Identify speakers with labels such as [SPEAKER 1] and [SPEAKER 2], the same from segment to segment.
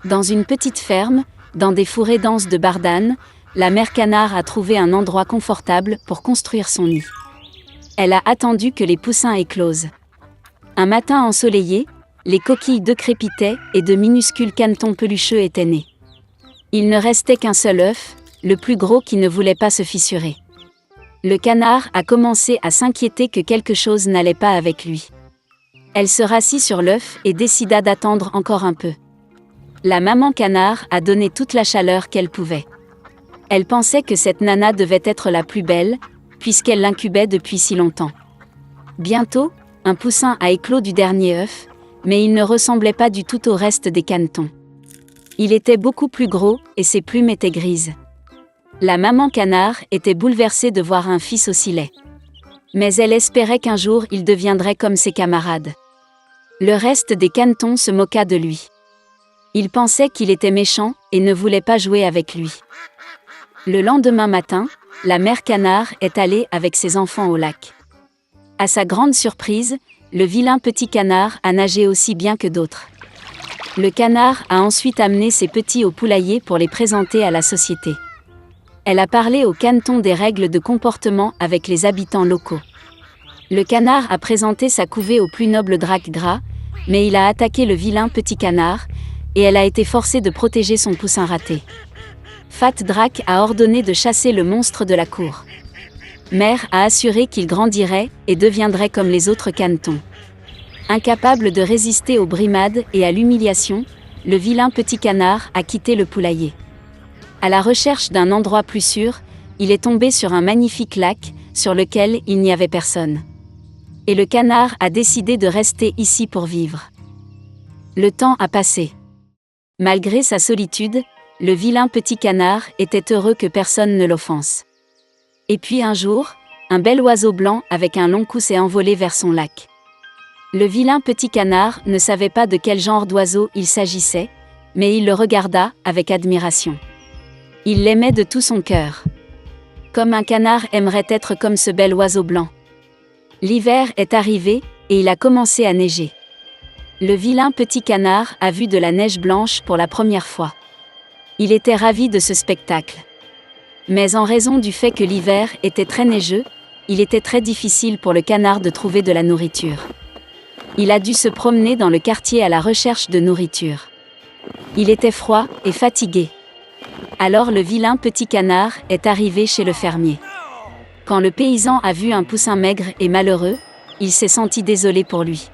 [SPEAKER 1] Dans une petite ferme, dans des fourrés denses de bardanes, la mère canard a trouvé un endroit confortable pour construire son nid. Elle a attendu que les poussins éclosent. Un matin ensoleillé, les coquilles d'œufs crépitaient et de minuscules canetons pelucheux étaient nés. Il ne restait qu'un seul œuf, le plus gros qui ne voulait pas se fissurer. Le canard a commencé à s'inquiéter que quelque chose n'allait pas avec lui. Elle se rassit sur l'œuf et décida d'attendre encore un peu. La maman canard a donné toute la chaleur qu'elle pouvait. Elle pensait que cette nana devait être la plus belle, puisqu'elle l'incubait depuis si longtemps. Bientôt, un poussin a éclos du dernier œuf, mais il ne ressemblait pas du tout au reste des canetons. Il était beaucoup plus gros et ses plumes étaient grises. La maman canard était bouleversée de voir un fils aussi laid. Mais elle espérait qu'un jour il deviendrait comme ses camarades. Le reste des canetons se moqua de lui. Il pensait qu'il était méchant et ne voulait pas jouer avec lui. Le lendemain matin, la mère canard est allée avec ses enfants au lac. À sa grande surprise, le vilain petit canard a nagé aussi bien que d'autres. Le canard a ensuite amené ses petits au poulailler pour les présenter à la société. Elle a parlé au caneton des règles de comportement avec les habitants locaux. Le canard a présenté sa couvée au plus noble drac gras, mais il a attaqué le vilain petit canard, et elle a été forcée de protéger son poussin raté. Fat Drac a ordonné de chasser le monstre de la cour. Mère a assuré qu'il grandirait et deviendrait comme les autres canetons. Incapable de résister aux brimades et à l'humiliation, le vilain petit canard a quitté le poulailler. À la recherche d'un endroit plus sûr, il est tombé sur un magnifique lac, sur lequel il n'y avait personne. Et le canard a décidé de rester ici pour vivre. Le temps a passé. Malgré sa solitude, le vilain petit canard était heureux que personne ne l'offense. Et puis un jour, un bel oiseau blanc avec un long cou s'est envolé vers son lac. Le vilain petit canard ne savait pas de quel genre d'oiseau il s'agissait, mais il le regarda avec admiration. Il l'aimait de tout son cœur. Comme un canard aimerait être comme ce bel oiseau blanc. L'hiver est arrivé, et il a commencé à neiger. Le vilain petit canard a vu de la neige blanche pour la première fois. Il était ravi de ce spectacle. Mais en raison du fait que l'hiver était très neigeux, il était très difficile pour le canard de trouver de la nourriture. Il a dû se promener dans le quartier à la recherche de nourriture. Il était froid et fatigué. Alors le vilain petit canard est arrivé chez le fermier. Quand le paysan a vu un poussin maigre et malheureux, il s'est senti désolé pour lui.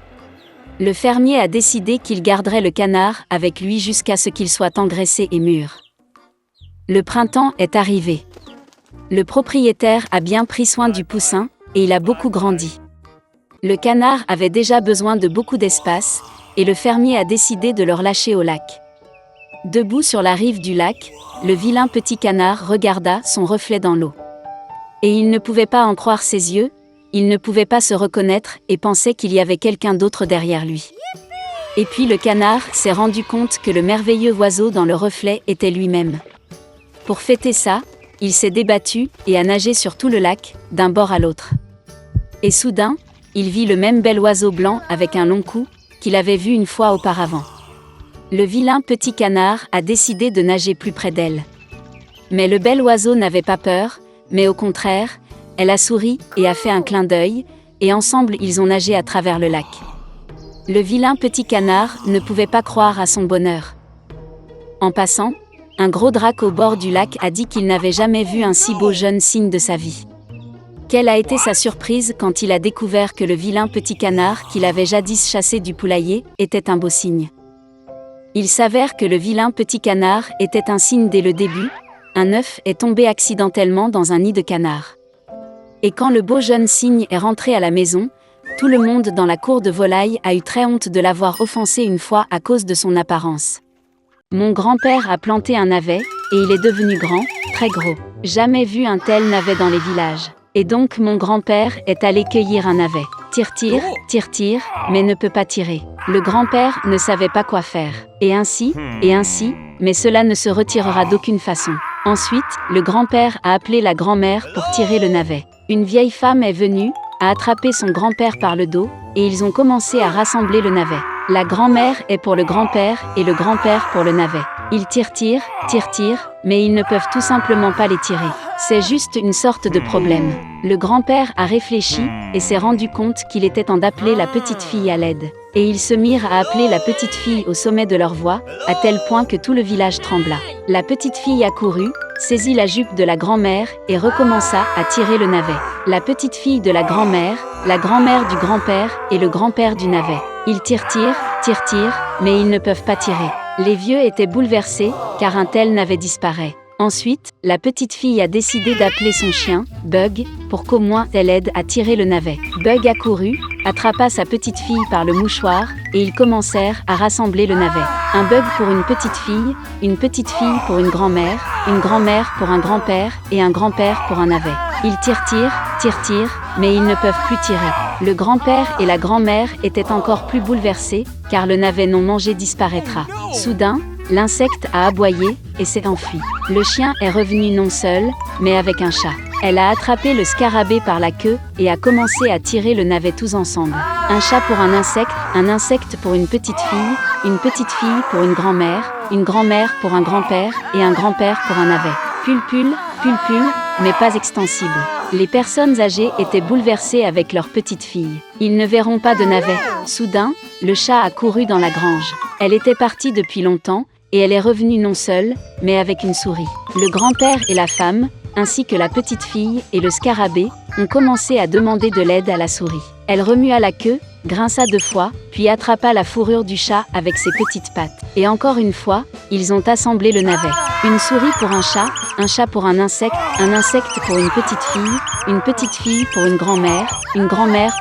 [SPEAKER 1] Le fermier a décidé qu'il garderait le canard avec lui jusqu'à ce qu'il soit engraissé et mûr. Le printemps est arrivé. Le propriétaire a bien pris soin du poussin, et il a beaucoup grandi. Le canard avait déjà besoin de beaucoup d'espace, et le fermier a décidé de le relâcher au lac. Debout sur la rive du lac, le vilain petit canard regarda son reflet dans l'eau. Et il ne pouvait pas en croire ses yeux, il ne pouvait pas se reconnaître et pensait qu'il y avait quelqu'un d'autre derrière lui. Et puis le canard s'est rendu compte que le merveilleux oiseau dans le reflet était lui-même. Pour fêter ça, il s'est débattu et a nagé sur tout le lac, d'un bord à l'autre. Et soudain, il vit le même bel oiseau blanc avec un long cou, qu'il avait vu une fois auparavant. Le vilain petit canard a décidé de nager plus près d'elle. Mais le bel oiseau n'avait pas peur, mais au contraire, elle a souri et a fait un clin d'œil, et ensemble ils ont nagé à travers le lac. Le vilain petit canard ne pouvait pas croire à son bonheur. En passant, un gros drac au bord du lac a dit qu'il n'avait jamais vu un si beau jeune cygne de sa vie. Quelle a été sa surprise quand il a découvert que le vilain petit canard qu'il avait jadis chassé du poulailler était un beau cygne. Il s'avère que le vilain petit canard était un cygne dès le début, un œuf est tombé accidentellement dans un nid de canard. Et quand le beau jeune cygne est rentré à la maison, tout le monde dans la cour de volaille a eu très honte de l'avoir offensé une fois à cause de son apparence. Mon grand-père a planté un navet, et il est devenu grand, très gros. Jamais vu un tel navet dans les villages. Et donc mon grand-père est allé cueillir un navet. Tire, mais ne peut pas tirer. Le grand-père ne savait pas quoi faire. Et ainsi, mais cela ne se retirera d'aucune façon. Ensuite, le grand-père a appelé la grand-mère pour tirer le navet. Une vieille femme est venue, a attrapé son grand-père par le dos, et ils ont commencé à rassembler le navet. La grand-mère est pour le grand-père et le grand-père pour le navet. Ils tirent, mais ils ne peuvent tout simplement pas les tirer. C'est juste une sorte de problème. Le grand-père a réfléchi et s'est rendu compte qu'il était temps d'appeler la petite fille à l'aide. Et ils se mirent à appeler la petite fille au sommet de leur voix, à tel point que tout le village trembla. La petite fille accourut, saisit la jupe de la grand-mère et recommença à tirer le navet. La petite fille de la grand-mère du grand-père et le grand-père du navet. Ils tirent, mais ils ne peuvent pas tirer. Les vieux étaient bouleversés, car un tel navet disparaît. Ensuite, la petite fille a décidé d'appeler son chien, Bug, pour qu'au moins elle aide à tirer le navet. Bug accourut, attrapa sa petite fille par le mouchoir, et ils commencèrent à rassembler le navet. Un bug pour une petite fille pour une grand-mère pour un grand-père, et un grand-père pour un navet. Ils tirent, mais ils ne peuvent plus tirer. Le grand-père et la grand-mère étaient encore plus bouleversés, car le navet non mangé disparaîtra. Soudain, l'insecte a aboyé et s'est enfui. Le chien est revenu non seul, mais avec un chat. Elle a attrapé le scarabée par la queue et a commencé à tirer le navet tous ensemble. Un chat pour un insecte pour une petite fille pour une grand-mère pour un grand-père et un grand-père pour un navet. Pulpule, mais pas extensible. Les personnes âgées étaient bouleversées avec leur petite fille. Ils ne verront pas de navet. Soudain, le chat a couru dans la grange. Elle était partie depuis longtemps, et elle est revenue non seule, mais avec une souris. Le grand-père et la femme, ainsi que la petite fille et le scarabée, ont commencé à demander de l'aide à la souris. Elle remua la queue, grinça 2 fois, puis attrapa la fourrure du chat avec ses petites pattes. Et encore une fois, ils ont assemblé le navet. Une souris pour un chat pour un insecte pour une petite fille pour une grand-mère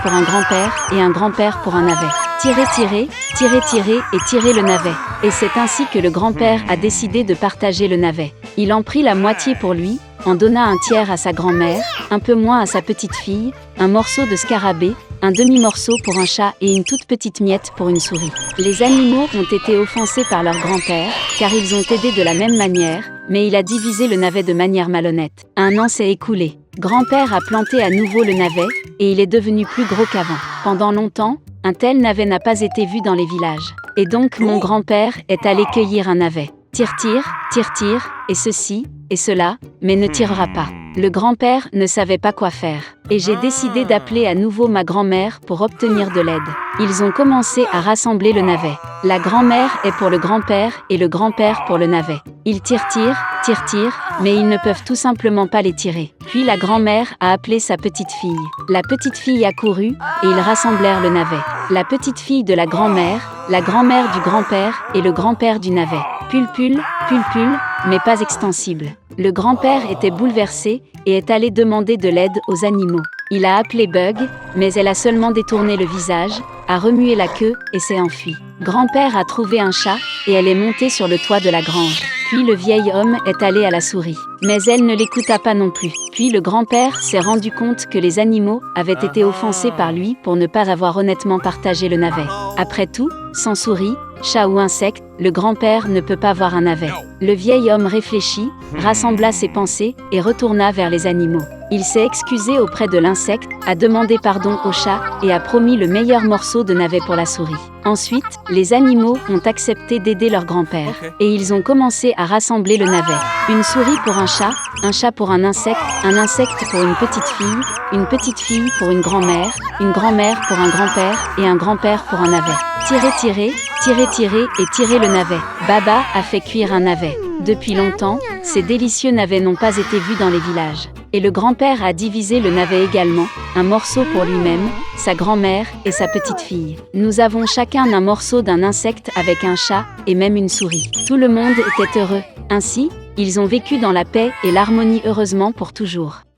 [SPEAKER 1] pour un grand-père et un grand-père pour un navet. Tirer et tirer le navet. Et c'est ainsi que le grand-père a décidé de partager le navet. Il en prit la moitié pour lui, en donna un tiers à sa grand-mère, un peu moins à sa petite fille, un morceau de scarabée, un demi-morceau pour un chat et une toute petite miette pour une souris. Les animaux ont été offensés par leur grand-père, car ils ont aidé de la même manière, mais il a divisé le navet de manière malhonnête. Un an s'est écoulé. Grand-père a planté à nouveau le navet, et il est devenu plus gros qu'avant. Pendant longtemps, un tel navet n'a pas été vu dans les villages. Et donc mon grand-père est allé cueillir un navet. Tire, et ceci, et cela, mais ne tirera pas. Le grand-père ne savait pas quoi faire. Et j'ai décidé d'appeler à nouveau ma grand-mère pour obtenir de l'aide. Ils ont commencé à rassembler le navet. La grand-mère est pour le grand-père et le grand-père pour le navet. Ils tirent, mais ils ne peuvent tout simplement pas les tirer. Puis la grand-mère a appelé sa petite fille. La petite fille accourut et ils rassemblèrent le navet. La petite fille de la grand-mère du grand-père et le grand-père du navet. Pulpule, mais pas extensible. Le grand-père était bouleversé et est allé demander de l'aide aux animaux. Il a appelé Bug, mais elle a seulement détourné le visage, a remué la queue et s'est enfuie. Grand-père a trouvé un chat et elle est montée sur le toit de la grange. Puis le vieil homme est allé à la souris. Mais elle ne l'écouta pas non plus. Puis le grand-père s'est rendu compte que les animaux avaient été offensés par lui pour ne pas avoir honnêtement partagé le navet. Après tout, sans souris, chat ou insecte, le grand-père ne peut pas voir un navet. Le vieil homme réfléchit, rassembla ses pensées et retourna vers les animaux. Il s'est excusé auprès de l'insecte, a demandé pardon au chat et a promis le meilleur morceau de navet pour la souris. Ensuite, les animaux ont accepté d'aider leur grand-père. Et ils ont commencé à rassembler le navet. Une souris pour un chat pour un insecte pour une petite fille pour une grand-mère pour un grand-père et un grand-père pour un navet. Tirer et tirer le navet. Baba a fait cuire un navet. Depuis longtemps, ces délicieux navets n'ont pas été vus dans les villages. Et le grand-père a divisé le navet également, un morceau pour lui-même, sa grand-mère et sa petite fille. Nous avons chacun un morceau d'un insecte avec un chat et même une souris. Tout le monde était heureux. Ainsi, ils ont vécu dans la paix et l'harmonie heureusement pour toujours.